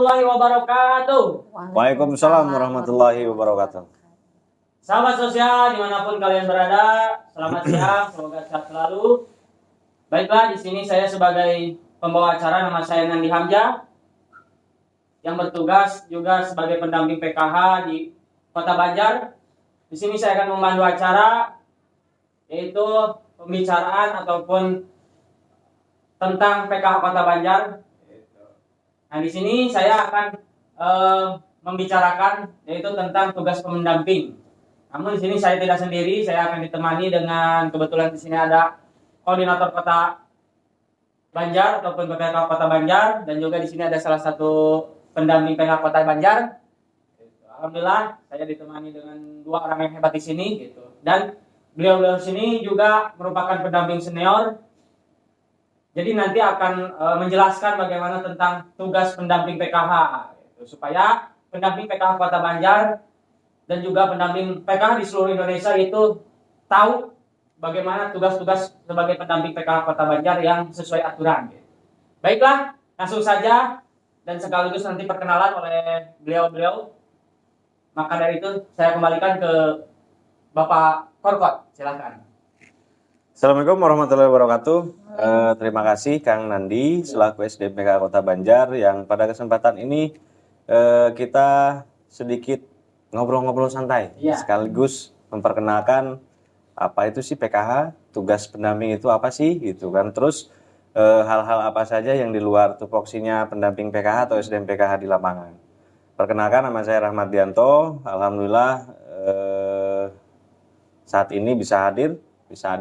warahmatullahi wabarakatuh. Waalaikumsalam warahmatullahi wabarakatuh. Sahabat sosial dimanapun kalian berada, selamat siang, semoga sehat selalu. Baiklah, di sini saya sebagai pembawa acara, nama saya Nandi Hamzah, yang bertugas juga sebagai pendamping PKH di Kota Banjar. Di sini saya akan memandu acara, yaitu pembicaraan ataupun tentang PKH Kota Banjar. Nah, di sini saya akan membicarakan yaitu tentang tugas pendamping. Namun di sini saya tidak sendiri, saya akan ditemani dengan kebetulan di sini ada koordinator Kota Banjar ataupun PPK Kota Banjar, dan juga di sini ada salah satu pendamping PKH Kota Banjar. Alhamdulillah saya ditemani dengan dua orang yang hebat di sini gitu. Dan beliau-beliau sini juga merupakan pendamping senior. Jadi nanti akan menjelaskan bagaimana tentang tugas pendamping PKH gitu, supaya pendamping PKH Kota Banjar dan juga pendamping PKH di seluruh Indonesia itu tahu bagaimana tugas-tugas sebagai pendamping PKH Kota Banjar yang sesuai aturan gitu. Baiklah, langsung saja dan sekaligus nanti perkenalan oleh beliau-beliau. Maka dari itu saya kembalikan ke Bapak Korkot, silakan. Assalamualaikum warahmatullahi wabarakatuh. Terima kasih Kang Nandi selaku SDMPK Kota Banjar yang pada kesempatan ini kita sedikit ngobrol-ngobrol santai, sekaligus memperkenalkan apa itu sih PKH, tugas pendamping itu apa sih gitu kan. Terus hal-hal apa saja yang di luar tupoksinya pendamping PKH atau SDMPKH di lapangan. Perkenalkan, nama saya Rahmat Dianto. Alhamdulillah saat ini bisa hadir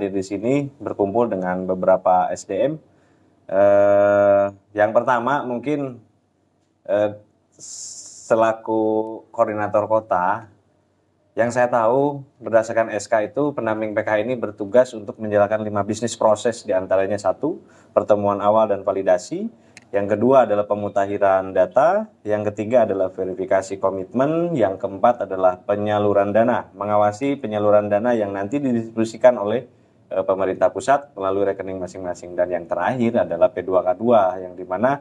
di sini berkumpul dengan beberapa SDM. Yang pertama mungkin selaku koordinator kota, yang saya tahu berdasarkan SK itu pendamping PKH ini bertugas untuk menjalankan 5 bisnis proses, diantaranya 1, pertemuan awal dan validasi. Yang kedua adalah pemutakhiran data, yang ketiga adalah verifikasi komitmen, yang keempat adalah penyaluran dana, mengawasi penyaluran dana yang nanti didistribusikan oleh pemerintah pusat melalui rekening masing-masing, dan yang terakhir adalah P2K2, yang dimana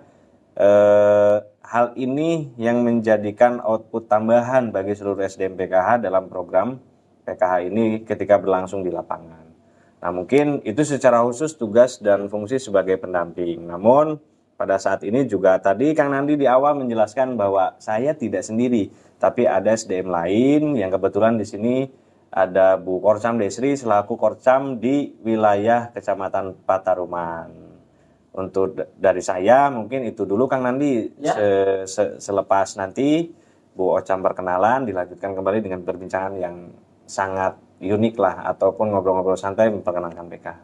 hal ini yang menjadikan output tambahan bagi seluruh SDM PKH dalam program PKH ini ketika berlangsung di lapangan. Nah, mungkin itu secara khusus tugas dan fungsi sebagai pendamping. Namun pada saat ini juga tadi Kang Nandi di awal menjelaskan bahwa saya tidak sendiri, tapi ada SDM lain yang kebetulan di sini ada Bu Korcam Desri selaku Korcam di wilayah Kecamatan Pataruman. Untuk dari saya mungkin itu dulu Kang Nandi, selepas nanti Bu Ocam perkenalan dilanjutkan kembali dengan perbincangan yang sangat unik lah ataupun ngobrol-ngobrol santai memperkenalkan PKH.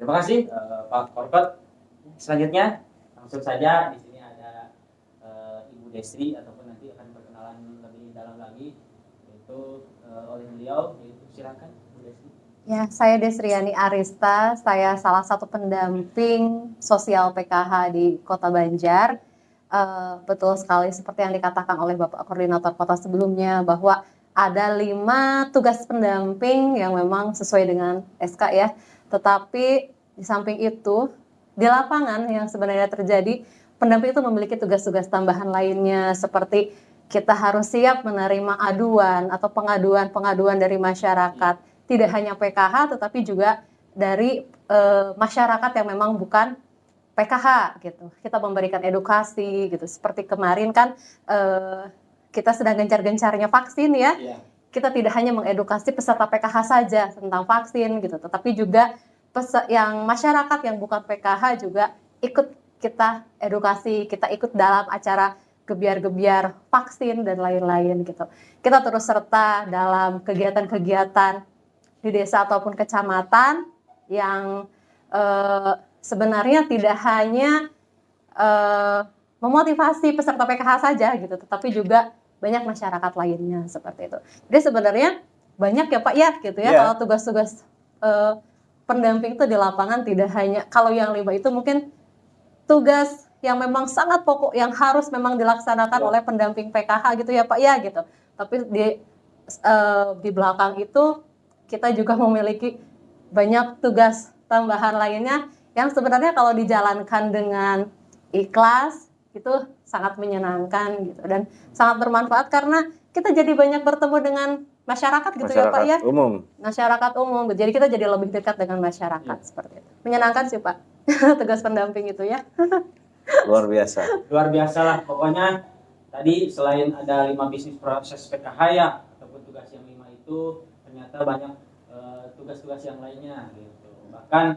Terima kasih Pak Korkot. Selanjutnya langsung saja di sini ada Ibu Desri ataupun nanti akan perkenalan lebih dalam lagi yaitu oleh beliau, yaitu silakan Bu Desri. Ya, saya Desriani Arista, saya salah satu pendamping sosial PKH di Kota Banjar. Betul sekali seperti yang dikatakan oleh Bapak Koordinator Kota sebelumnya bahwa ada 5 tugas pendamping yang memang sesuai dengan SK ya. Tetapi di samping itu di lapangan yang sebenarnya terjadi, pendamping itu memiliki tugas-tugas tambahan lainnya seperti kita harus siap menerima aduan atau pengaduan dari masyarakat. Tidak hanya PKH tetapi juga dari masyarakat yang memang bukan PKH gitu. Kita memberikan edukasi gitu. Seperti kemarin kan kita sedang gencar-gencarnya vaksin ya. Kita tidak hanya mengedukasi peserta PKH saja tentang vaksin gitu, tetapi juga yang masyarakat yang bukan PKH juga ikut kita edukasi, kita ikut dalam acara gebiar-gebiar vaksin dan lain-lain gitu. Kita terus serta dalam kegiatan-kegiatan di desa ataupun kecamatan yang sebenarnya tidak hanya memotivasi peserta PKH saja gitu, tetapi juga banyak masyarakat lainnya seperti itu. Jadi sebenarnya banyak ya Pak ya gitu ya, kalau tugas-tugas pendamping itu di lapangan tidak hanya, kalau yang 5 itu mungkin tugas yang memang sangat pokok yang harus memang dilaksanakan oleh pendamping PKH gitu ya Pak ya gitu. Tapi di belakang itu kita juga memiliki banyak tugas tambahan lainnya yang sebenarnya kalau dijalankan dengan ikhlas itu sangat menyenangkan gitu dan sangat bermanfaat karena kita jadi banyak bertemu dengan masyarakat gitu ya Pak ya. Umum. Masyarakat umum. Jadi kita jadi lebih dekat dengan masyarakat seperti itu. Menyenangkan sih Pak. Tugas pendamping itu ya. Luar biasa. Luar biasa lah pokoknya. Tadi selain ada 5 bisnis proses PKH ya ataupun tugas yang 5 itu ternyata banyak tugas-tugas yang lainnya gitu. Bahkan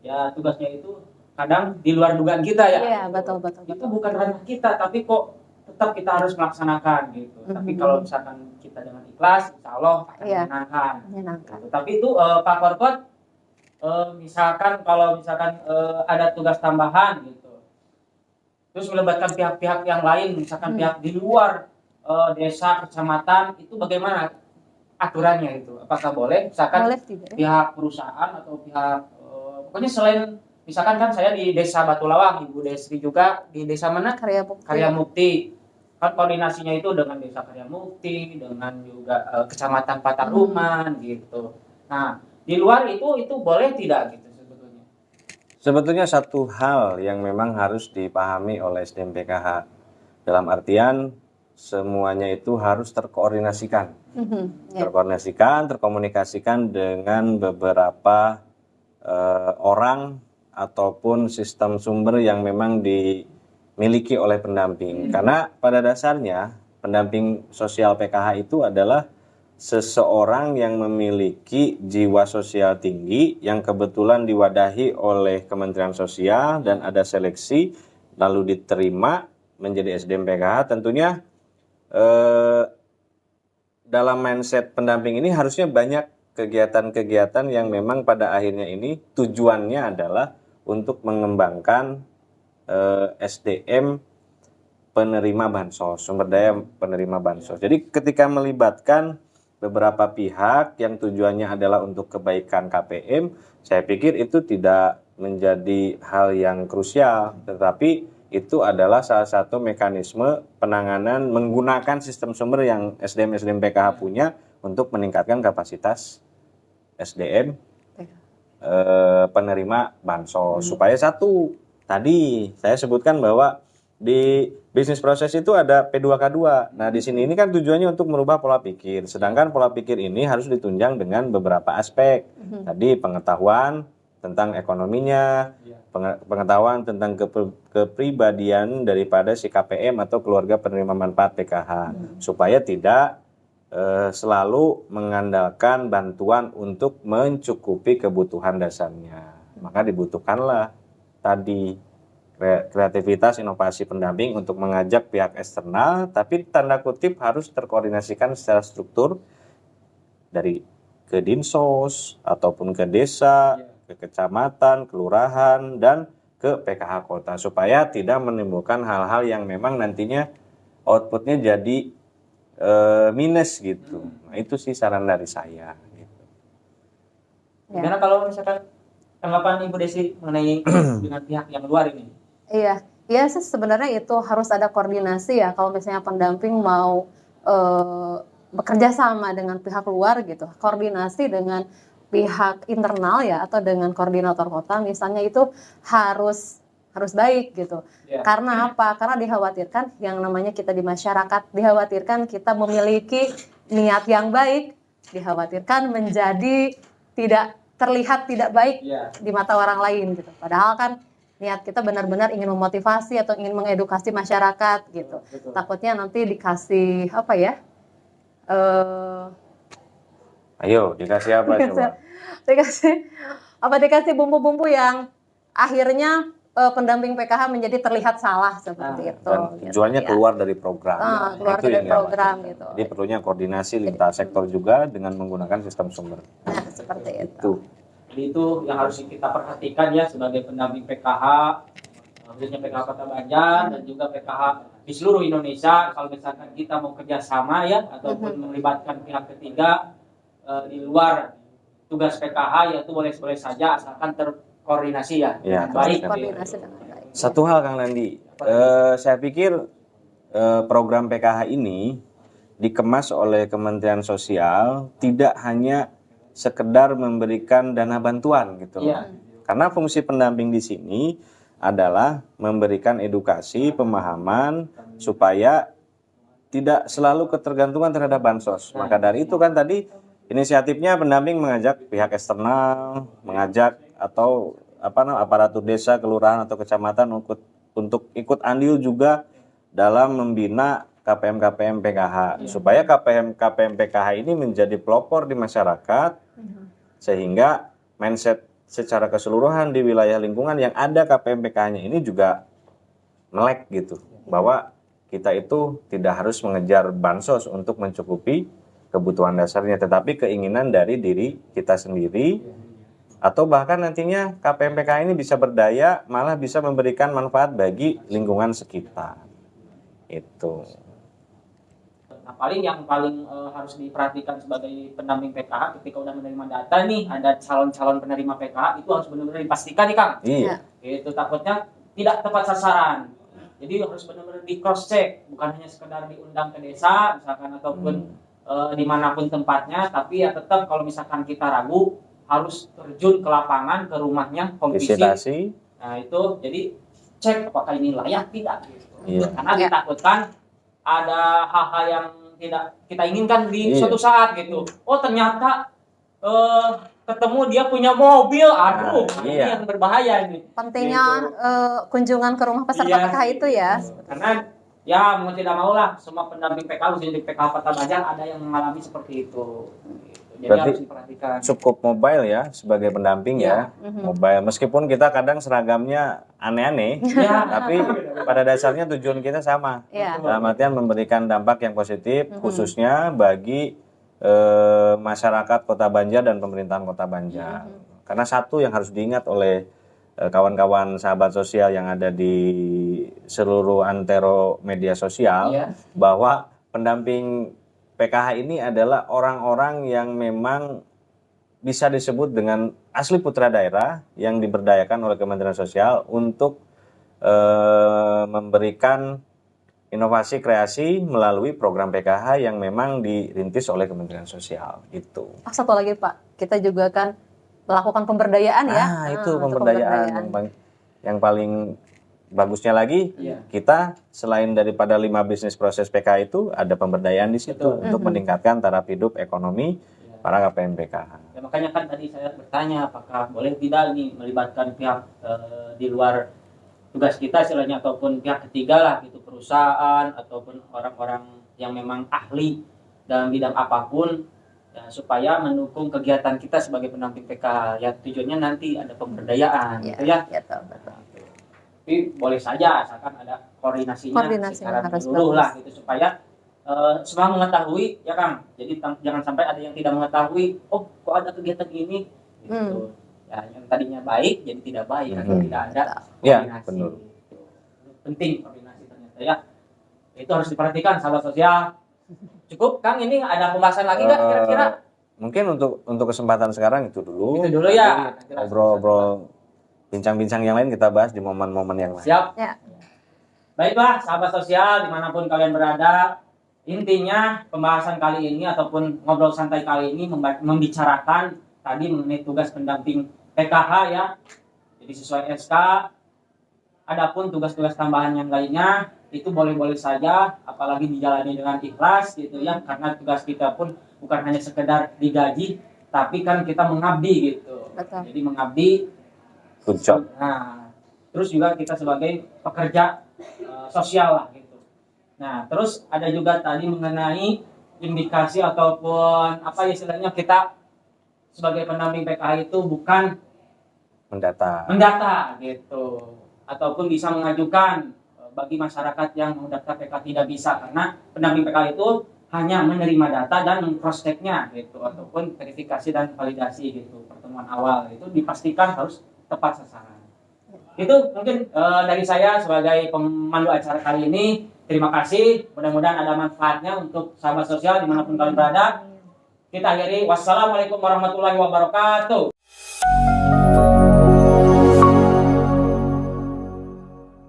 ya tugasnya itu kadang di luar dugaan kita ya. Iya, betul. Itu bukan ranah kita tapi kok tetap kita harus melaksanakan gitu. Tapi kalau misalkan kita dengan ikhlas, insya Allah akan menyenangkan. Gitu. Tapi itu Pak Korkot, misalkan kalau ada tugas tambahan gitu, terus melibatkan pihak-pihak yang lain, misalkan pihak di luar desa, kecamatan, itu bagaimana aturannya itu? Apakah boleh? Misalkan boleh, tidak, ya? Pihak perusahaan atau pihak, pokoknya selain misalkan kan saya di desa Batu Lawang, Ibu Desri juga di desa mana? Karya Mukti. Kan koordinasinya itu dengan desa Karya Mukti, dengan juga kecamatan Pataruman gitu. Nah, di luar itu boleh tidak gitu sebetulnya? Sebetulnya satu hal yang memang harus dipahami oleh SDM PKH dalam artian semuanya itu harus terkoordinasikan. Terkomunikasikan dengan beberapa orang ataupun sistem sumber yang memang dimiliki oleh pendamping. Karena pada dasarnya pendamping sosial PKH itu adalah seseorang yang memiliki jiwa sosial tinggi yang kebetulan diwadahi oleh Kementerian Sosial dan ada seleksi lalu diterima menjadi SDM PKH. Tentunya dalam mindset pendamping ini harusnya banyak kegiatan-kegiatan yang memang pada akhirnya ini tujuannya adalah untuk mengembangkan SDM penerima bansos, sumber daya penerima bansos. Jadi ketika melibatkan beberapa pihak yang tujuannya adalah untuk kebaikan KPM, saya pikir itu tidak menjadi hal yang krusial, tetapi itu adalah salah satu mekanisme penanganan menggunakan sistem sumber yang SDM PKH punya untuk meningkatkan kapasitas SDM penerima bansos. Supaya satu, tadi saya sebutkan bahwa di bisnis proses itu ada P2K2. Nah, di sini ini kan tujuannya untuk merubah pola pikir. Sedangkan pola pikir ini harus ditunjang dengan beberapa aspek. Tadi pengetahuan tentang ekonominya, pengetahuan tentang kepribadian daripada si KPM atau keluarga penerima manfaat PKH. Supaya tidak selalu mengandalkan bantuan untuk mencukupi kebutuhan dasarnya. Maka dibutuhkanlah tadi kreativitas inovasi pendamping untuk mengajak pihak eksternal, tapi tanda kutip harus terkoordinasikan secara struktur dari ke dinsos ataupun ke desa, ke kecamatan, kelurahan, dan ke PKH kota supaya tidak menimbulkan hal-hal yang memang nantinya outputnya jadi minus gitu. Nah, itu sih saran dari saya. Gitu. Gimana kalau misalkan tanggapan Ibu Desi mengenai dengan pihak yang luar ini? Iya sih sebenarnya itu harus ada koordinasi ya kalau misalnya pendamping mau bekerja sama dengan pihak luar gitu, koordinasi dengan pihak internal ya atau dengan koordinator kota misalnya itu harus baik gitu. Karena apa? Karena dikhawatirkan yang namanya kita di masyarakat, dikhawatirkan kita memiliki niat yang baik, dikhawatirkan menjadi tidak terlihat tidak baik di mata orang lain gitu. Padahal kan niat kita benar-benar ingin memotivasi atau ingin mengedukasi masyarakat gitu. Takutnya nanti dikasih apa ya? Ayo dikasih apa coba? Dikasih bumbu-bumbu yang akhirnya pendamping PKH menjadi terlihat salah seperti itu. Dan tujuannya gitu, keluar dari program. Keluar dari program gitu. Jadi perlunya koordinasi lintas sektor juga dengan menggunakan sistem sumber. Nah, seperti itu. Jadi itu yang harus kita perhatikan ya sebagai pendamping PKH, khususnya PKH Kota Banjar dan juga PKH di seluruh Indonesia. Kalau misalkan kita mau kerjasama ya ataupun melibatkan pihak ketiga di luar tugas PKH, yaitu boleh saja asalkan terkoordinasi ya dengan baik. Satu hal Kang Nandi, saya pikir program PKH ini dikemas oleh Kementerian Sosial tidak hanya sekedar memberikan dana bantuan gitu loh. Karena fungsi pendamping di sini adalah memberikan edukasi, pemahaman supaya tidak selalu ketergantungan terhadap bansos. Maka dari itu kan tadi inisiatifnya pendamping mengajak pihak eksternal, mengajak atau aparatur desa, kelurahan atau kecamatan untuk ikut andil juga dalam membina KPM PKH supaya KPM PKH ini menjadi pelopor di masyarakat sehingga mindset secara keseluruhan di wilayah lingkungan yang ada KPM PKH-nya ini juga melek gitu bahwa kita itu tidak harus mengejar bansos untuk mencukupi kebutuhan dasarnya, tetapi keinginan dari diri kita sendiri, atau bahkan nantinya KPM PKH ini bisa berdaya, malah bisa memberikan manfaat bagi lingkungan sekitar. Itu. Nah, yang paling harus diperhatikan sebagai pendamping PKH ketika udah menerima data nih, ada calon-calon penerima PKH, itu harus benar-benar dipastikan nih Kang. Iya. Itu takutnya tidak tepat sasaran. Jadi harus benar-benar di cross check, bukan hanya sekedar diundang ke desa misalkan ataupun dimanapun tempatnya, tapi ya tetap kalau misalkan kita ragu harus terjun ke lapangan, ke rumahnya, visitasi. Nah itu jadi cek apakah ini layak tidak gitu. Iya. Karena ditakutkan ada hal-hal yang tidak kita inginkan di suatu saat gitu. Oh ternyata ketemu dia punya mobil, aduh, ini yang berbahaya ini. Pentingnya kunjungan ke rumah peserta PKH itu ya. Karena ya mau tidak mau lah, semua pendamping PKH, khususnya di PKH Kota Banjar ada yang mengalami seperti itu. Jadi berarti harus diperhatikan. Cukup mobile ya sebagai pendamping ya. Mobile, meskipun kita kadang seragamnya aneh-aneh, tapi pada dasarnya tujuan kita sama. Dalam artian memberikan dampak yang positif, khususnya bagi masyarakat Kota Banjar dan pemerintahan Kota Banjar. Karena satu yang harus diingat oleh kawan-kawan sahabat sosial yang ada di seluruh antero media sosial, bahwa pendamping PKH ini adalah orang-orang yang memang bisa disebut dengan asli putra daerah yang diberdayakan oleh Kementerian Sosial untuk memberikan inovasi kreasi melalui program PKH yang memang dirintis oleh Kementerian Sosial itu. Satu lagi Pak, kita juga kan melakukan pemberdayaan ya. Itu pemberdayaan yang paling bagusnya lagi, kita selain daripada 5 bisnis proses PKH itu ada pemberdayaan di situ untuk meningkatkan taraf hidup ekonomi para KPM PKH. Ya, makanya kan tadi saya bertanya apakah boleh tidak nih melibatkan pihak di luar tugas kita istilahnya ataupun pihak ketiga lah gitu, perusahaan ataupun orang-orang yang memang ahli dalam bidang apapun ya, supaya mendukung kegiatan kita sebagai pendamping PKH ya, tujuannya nanti ada pemberdayaan gitu ya. Betul. Tapi boleh saja asalkan ada koordinasinya secara menyeluruh lah gitu supaya semua mengetahui ya Kang. Jadi jangan sampai ada yang tidak mengetahui, oh kok ada kegiatan ini gitu. Ya, yang tadinya baik jadi tidak baik karena tidak ada koordinasi. Benar. Penting koordinasi ternyata ya. Itu harus diperhatikan sahabat sosial. Cukup Kang, ini ada pembahasan lagi nggak kira-kira? Mungkin untuk kesempatan sekarang itu dulu. Itu dulu ya. Obrol bincang-bincang yang lain kita bahas di momen-momen yang lain. Siap. Ya. Baiklah sahabat sosial dimanapun kalian berada. Intinya pembahasan kali ini ataupun ngobrol santai kali ini membicarakan tadi mengenai tugas pendamping PKH ya. Jadi sesuai SK. Adapun tugas-tugas tambahan yang lainnya itu boleh-boleh saja, apalagi dijalani dengan ikhlas gitu ya, karena tugas kita pun bukan hanya sekedar digaji, tapi kan kita mengabdi gitu. Betul. Jadi mengabdi. Nah, terus juga kita sebagai pekerja sosial lah gitu. Nah, terus ada juga tadi mengenai indikasi ataupun apa istilahnya kita sebagai pendamping PKH itu bukan mendata gitu, ataupun bisa mengajukan bagi masyarakat yang mendaftar PKH tidak bisa, karena pendamping PKH itu hanya menerima data dan meng-cross-check-nya gitu, ataupun verifikasi dan validasi gitu, pertemuan awal itu dipastikan harus tepat sasaran. Itu mungkin dari saya sebagai pemandu acara kali ini. Terima kasih, mudah-mudahan ada manfaatnya untuk sahabat sosial dimanapun kalian berada. Kita akhiri, wassalamualaikum warahmatullahi wabarakatuh.